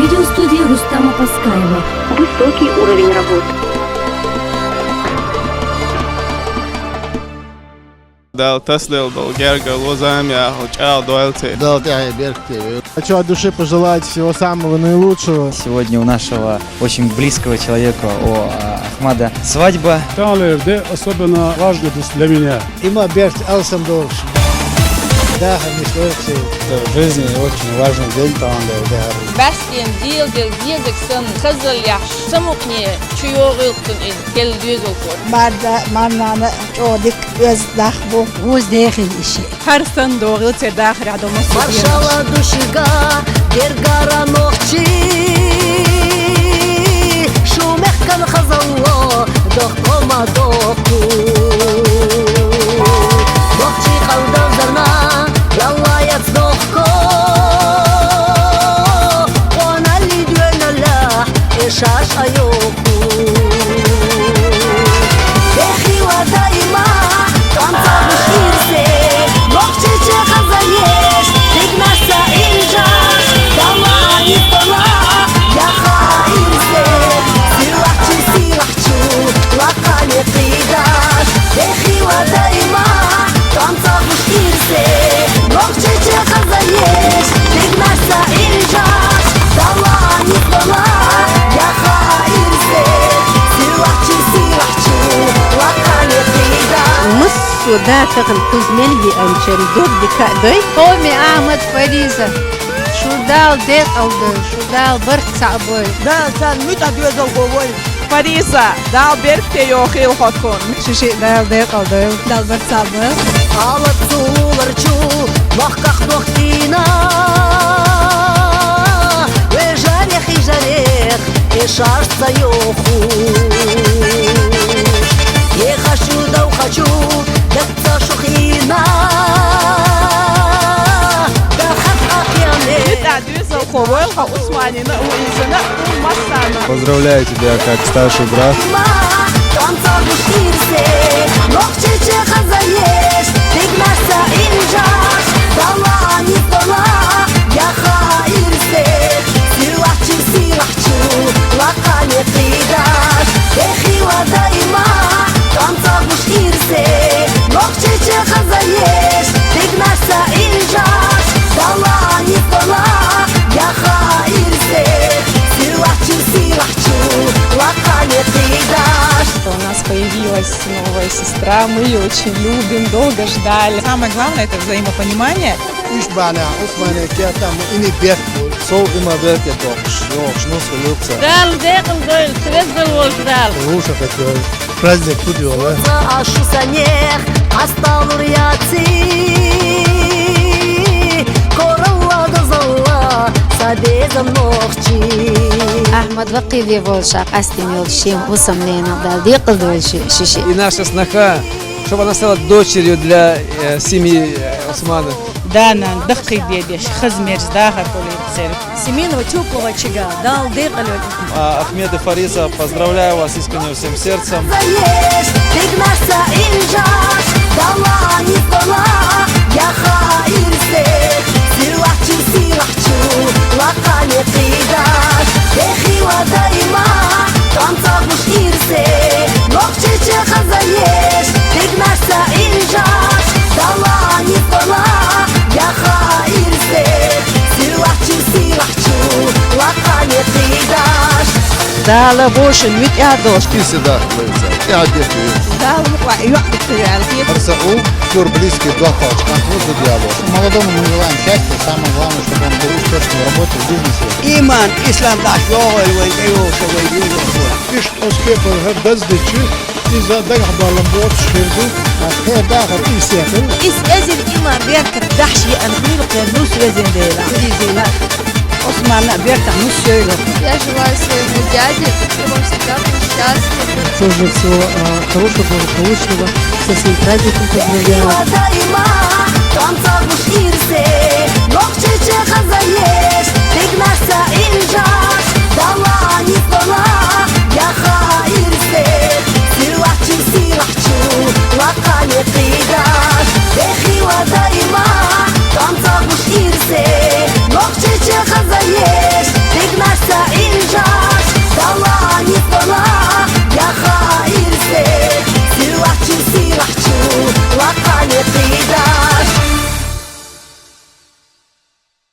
Видеостудия Рустама Паскаева. Высокий уровень работы. Дал Теслил, дал Герга, Лозамия, Чао, Дуэльте. Дал Беркте. Хочу от души пожелать всего самого наилучшего. Сегодня у нашего очень близкого человека, у Ахмада, свадьба. Особенно важно для меня. Има Берт Алсандович. Да, не слышите. В жизни очень важный день, Бастиан дил дизексон хазал яш самукни чуйорылтын кел дюзелкор. Марнана одик өз дахбу өз дехин иши. Харстан дорылте дахр адомос. Маршала душига гергара нохчи. Шумехкан хазалло дохтома дохту. Нохчи халдазарна яллаят дохко. شاش أيوكو دخي ودايما طنطا بشيرسي مخشيش خزايش تجنسا إنجاش دلاني طلاع يا خايرسي سيلحشو لقاني قيداش دخي ودايما طنطا بشيرسي مخشيش خزايش تجنسا إنجاش دلاني طلاع сюда тагын кузмелги анчен додди кадой хоми Ахмад Фариза шудал дек алды шудал бір цабой да сан мутадюзал говой Фариза дал беркте йохил хоткон шиши дал дек алды дал бір цабой алып суларчу махках дохтина вежарех и жарех и шарца йоху я хочу да хочу دكتا شخينا دخل أخياني دعدوزة وخوالها عثمانينا وإنزنا ومسانا. Поздравляю тебя как старший брат. У нас появилась новая сестра, мы ее очень любим, долго ждали. Самое главное — это взаимопонимание. Сол има Беркте шнус любца. Дал, декл, дал, средствовал вож, дал. Лучше хотел. Праздник тут его, да? Ашусанех асталур яци коралла дазалла садезам нохчи Ахмад вакиви волшак астим йолшим усамлена дал декл дол шиши. И наша сноха, чтобы она стала дочерью для семьи Османа. Дана, дахки бедеш, хазмерз, даха полицер. Семейного теплого очага дал декл. Ахмеда Фариса, поздравляю вас искренне всем сердцем. دال بوش الميت يهدوش Списи, да, лыца. Я одет ее. دال يوقف على РСУ, кур близкий, два палочка. Конфуз диалог. Молодому мы желаем счастья. Самое главное, чтобы он был успешным в работе, в бизнесе. إيمان إسلام دعوة والأيوش والأيوش İş oskepa bezdeci İza dagah balambot şirdu. خير داخل إيه سيكل. إس أزل إيمان بيركب دحشي أنخيل قرنوس وزن ديلا زيلا Осман Берта, ну все это. Я желаю своему дяде, чтобы он всегда был счастлив. Тоже всего хорошего, благополучного, со всеми праздниками поздравляю. سعيد